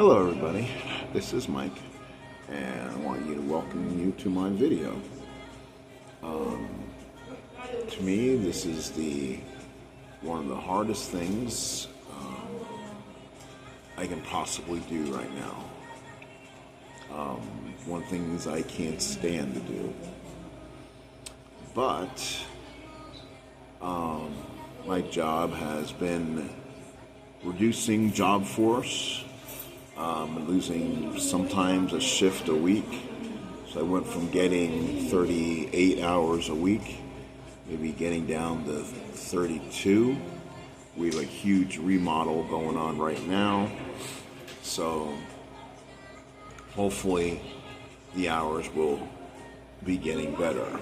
Hello everybody, this is Mike, and I want to welcome you to my video. To me, this is one of the hardest things I can possibly do right now. One of the things I can't stand to do. But my job has been reducing job force, losing sometimes a shift a week. So I went from getting 38 hours a week, maybe getting down to 32. We have a huge remodel going on right now. So hopefully the hours will be getting better,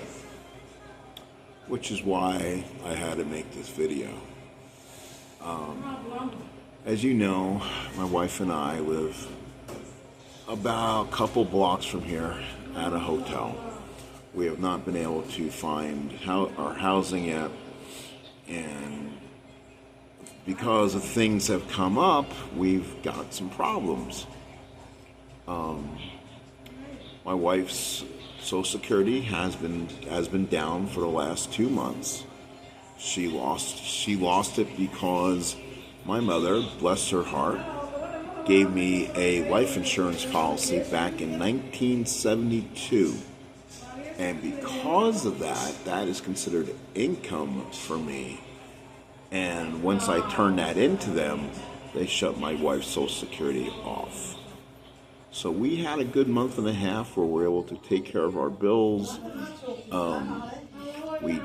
which is why I had to make this video. As you know, my wife and I live about a couple blocks from here at a hotel. We have not been able to find our housing yet, and because of things have come up, we've got some problems. My wife's Social Security has been down for the last 2 months. She lost it because my mother, bless her heart, gave me a life insurance policy back in 1972. And because of that, that is considered income for me. And once I turned that into them, they shut my wife's Social Security off. So we had a good month and a half where we were able to take care of our bills. We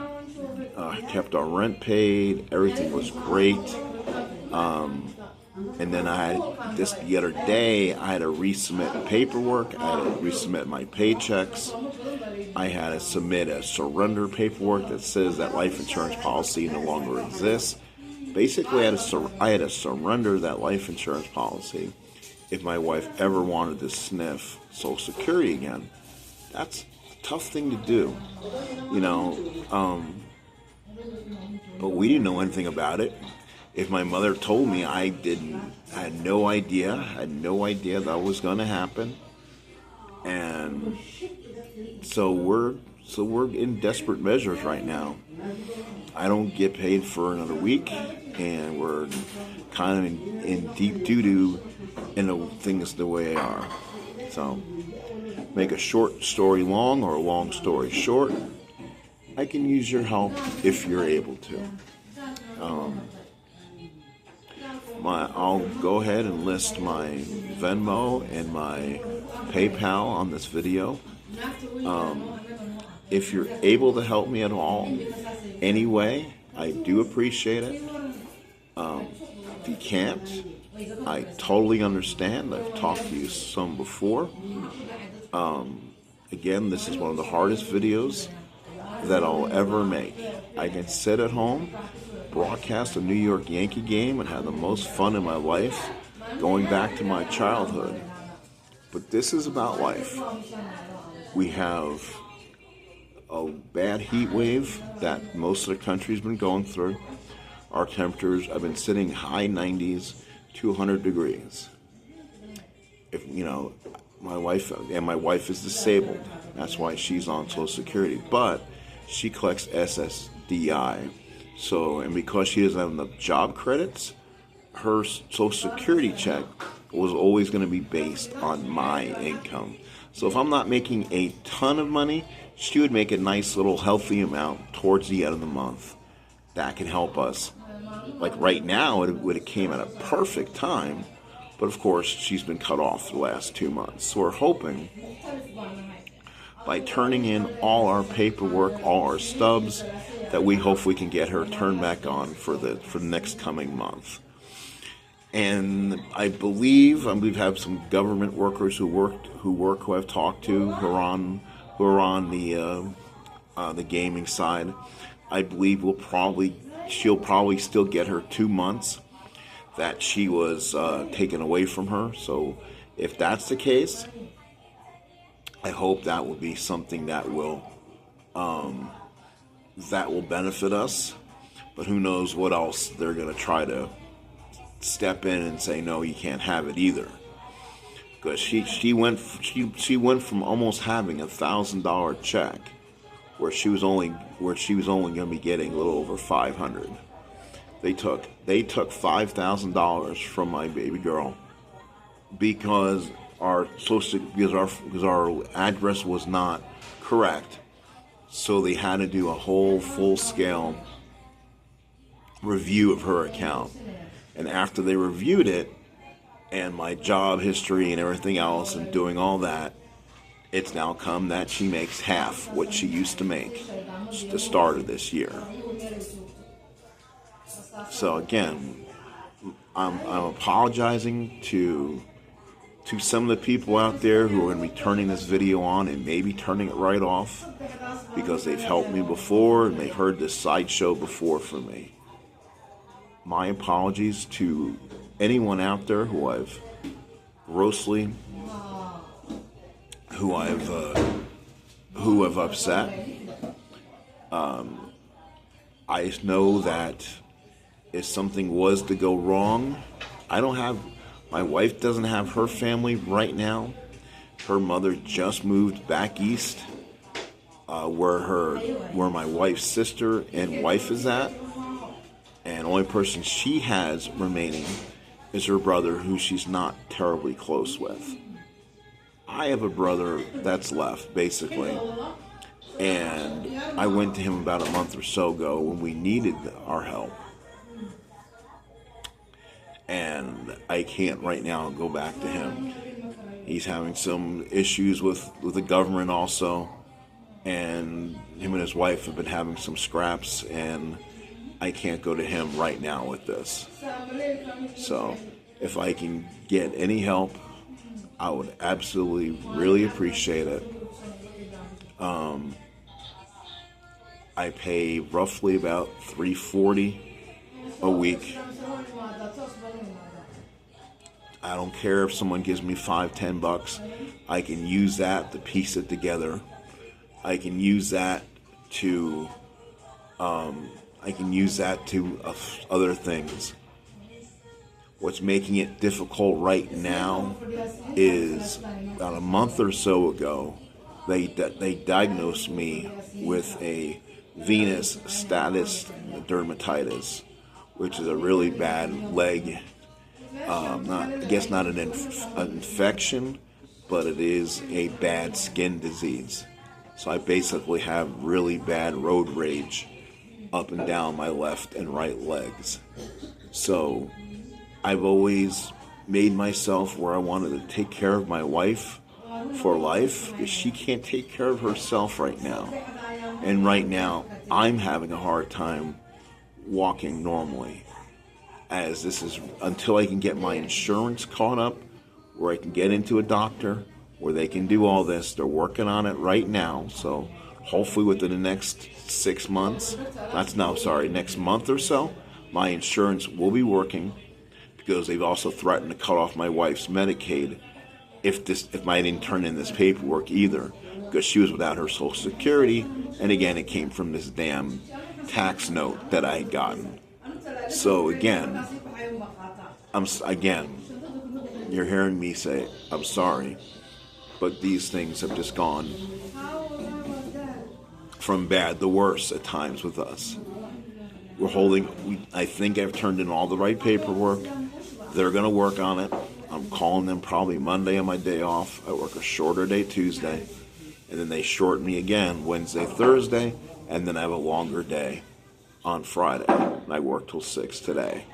kept our rent paid. Everything was great. And then the other day, I had to resubmit paperwork. I had to resubmit my paychecks. I had to submit a surrender paperwork that says that life insurance policy no longer exists. Basically, I had to surrender that life insurance policy if my wife ever wanted to sniff Social Security again. That's a tough thing to do, but we didn't know anything about it. If my mother told me, I had no idea that was going to happen. And so we're in desperate measures right now. I don't get paid for another week, and we're kind of in deep doo-doo, and the things the way they are. So, make a short story long or a long story short, I can use your help if you're able to. I'll go ahead and list my Venmo and my PayPal on this video. If you're able to help me at all, anyway, I do appreciate it. If you can't, I totally understand. I've talked to you some before. Again, this is one of the hardest videos that I'll ever make. I can sit at home, broadcast a New York Yankee game, and have the most fun in my life going back to my childhood. But this is about life. We have a bad heat wave that most of the country's been going through. Our temperatures have been sitting high 90s to 100 degrees. My wife is disabled. That's why she's on Social Security. But she collects SSDI. And because she doesn't have enough job credits, her Social Security check was always going to be based on my income. So if I'm not making a ton of money, she would make a nice little healthy amount towards the end of the month. That can help us. Like right now, it would have came at a perfect time, but of course, she's been cut off the last 2 months. So we're hoping by turning in all our paperwork, all our stubs, that we hopefully can get her turned back on for the next coming month. And I believe we've had some government workers who I've talked to who are on the gaming side. I believe she'll probably still get her 2 months that she was taken away from her. So if that's the case, I hope that will be something that will benefit us. But who knows what else they're going to try to step in and say, no, you can't have it either. because she went from almost having $1,000 check, where she was only going to be getting a little over $500. They took $5,000 from my baby girl because our address was not correct. So they had to do a whole full-scale review of her account. And after they reviewed it, and my job history and everything else, and doing all that, it's now come that she makes half what she used to make at the start of this year. So again, I'm apologizing to some of the people out there who are going to be turning this video on and maybe turning it right off, because they've helped me before and they've heard this sideshow before from me. My apologies to anyone out there who I've upset. I know that if something was to go wrong, my wife doesn't have her family right now. Her mother just moved back east, where my wife's sister and wife is at. And the only person she has remaining is her brother, who she's not terribly close with. I have a brother that's left, basically. And I went to him about a month or so ago when we needed our help. And I can't right now go back to him. He's having some issues with the government also. And him and his wife have been having some scraps, and I can't go to him right now with this. So if I can get any help, I would absolutely really appreciate it. I pay roughly about $340 a week. I don't care if someone gives me $5-10. I can use that to piece it together. I can use that to other things. What's making it difficult right now is about a month or so ago, they diagnosed me with a venous status dermatitis, which is a really bad leg. Not an infection, but it is a bad skin disease. So I basically have really bad road rage up and down my left and right legs. So I've always made myself where I wanted to take care of my wife for life, because she can't take care of herself right now. And right now, I'm having a hard time walking normally, as this is until I can get my insurance caught up, where I can get into a doctor, where they can do all this. They're working on it right now, so hopefully within the next 6 months, next month or so, my insurance will be working, because they've also threatened to cut off my wife's Medicaid if I didn't turn in this paperwork either, because she was without her Social Security, and again, it came from this damn tax note that I had gotten. So again, you're hearing me say, I'm sorry, but these things have just gone from bad to worse at times with us. I think I've turned in all the right paperwork. They're going to work on it. I'm calling them probably Monday on my day off. I work a shorter day Tuesday, and then they shorten me again Wednesday, Thursday, and then I have a longer day on Friday. And I work till 6 today.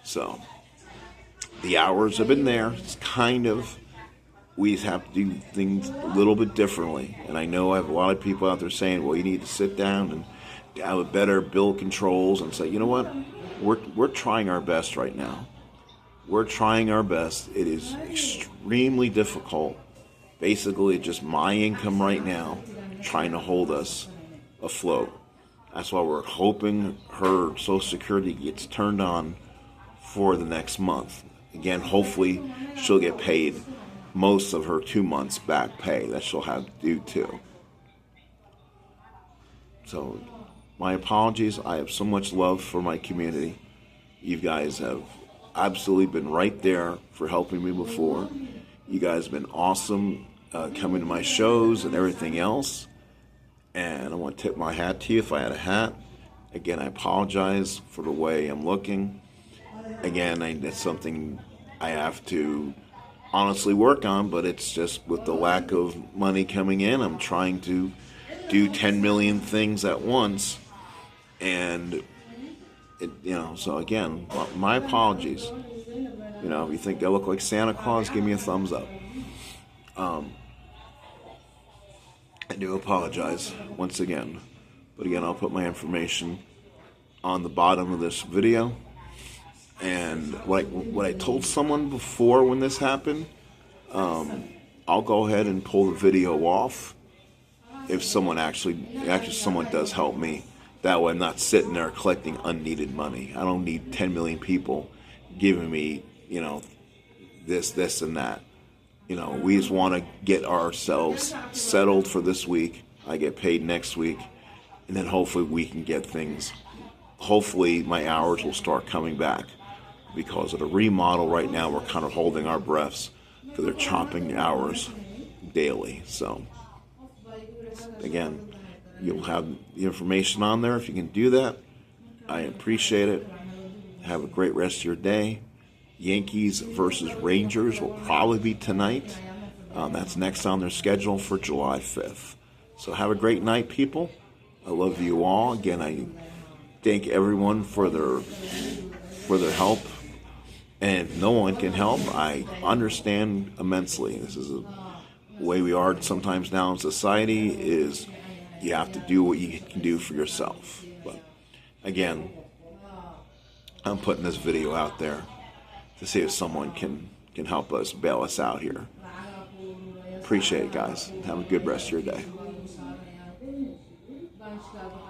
So the hours have been there. It's we just have to do things a little bit differently. And I know I have a lot of people out there saying, well, you need to sit down and have a better bill controls, and say, you know what, we're trying our best right now. We're trying our best. It is extremely difficult. Basically, it's just my income right now trying to hold us afloat. That's why we're hoping her Social Security gets turned on for the next month. Again, hopefully she'll get paid most of her 2 months back pay that she'll have due to. So my apologies. I have so much love for my community. You guys have absolutely been right there for helping me before. You guys have been awesome coming to my shows and everything else. And I want to tip my hat to you if I had a hat. Again, I apologize for the way I'm looking. Again, it's something I have to honestly work on, but it's just with the lack of money coming in, I'm trying to do 10 million things at once. And, so again, my apologies. If you think I look like Santa Claus, give me a thumbs up. I do apologize once again. But again, I'll put my information on the bottom of this video. And what I told someone before when this happened, I'll go ahead and pull the video off if someone someone does help me. That way I'm not sitting there collecting unneeded money. I don't need 10 million people giving me, this and that. We just want to get ourselves settled for this week. I get paid next week, and then hopefully we can get things. Hopefully my hours will start coming back. Because of the remodel right now, we're kind of holding our breaths because they're chopping the hours daily. So, again, you'll have the information on there if you can do that. I appreciate it. Have a great rest of your day. Yankees versus Rangers will probably be tonight. That's next on their schedule for July 5th. So have a great night, people. I love you all. Again, I thank everyone for their help. And if no one can help, I understand immensely. This is the way we are sometimes now in society, is you have to do what you can do for yourself. But again, I'm putting this video out there to see if someone can help us, bail us out here. Appreciate it, guys. Have a good rest of your day.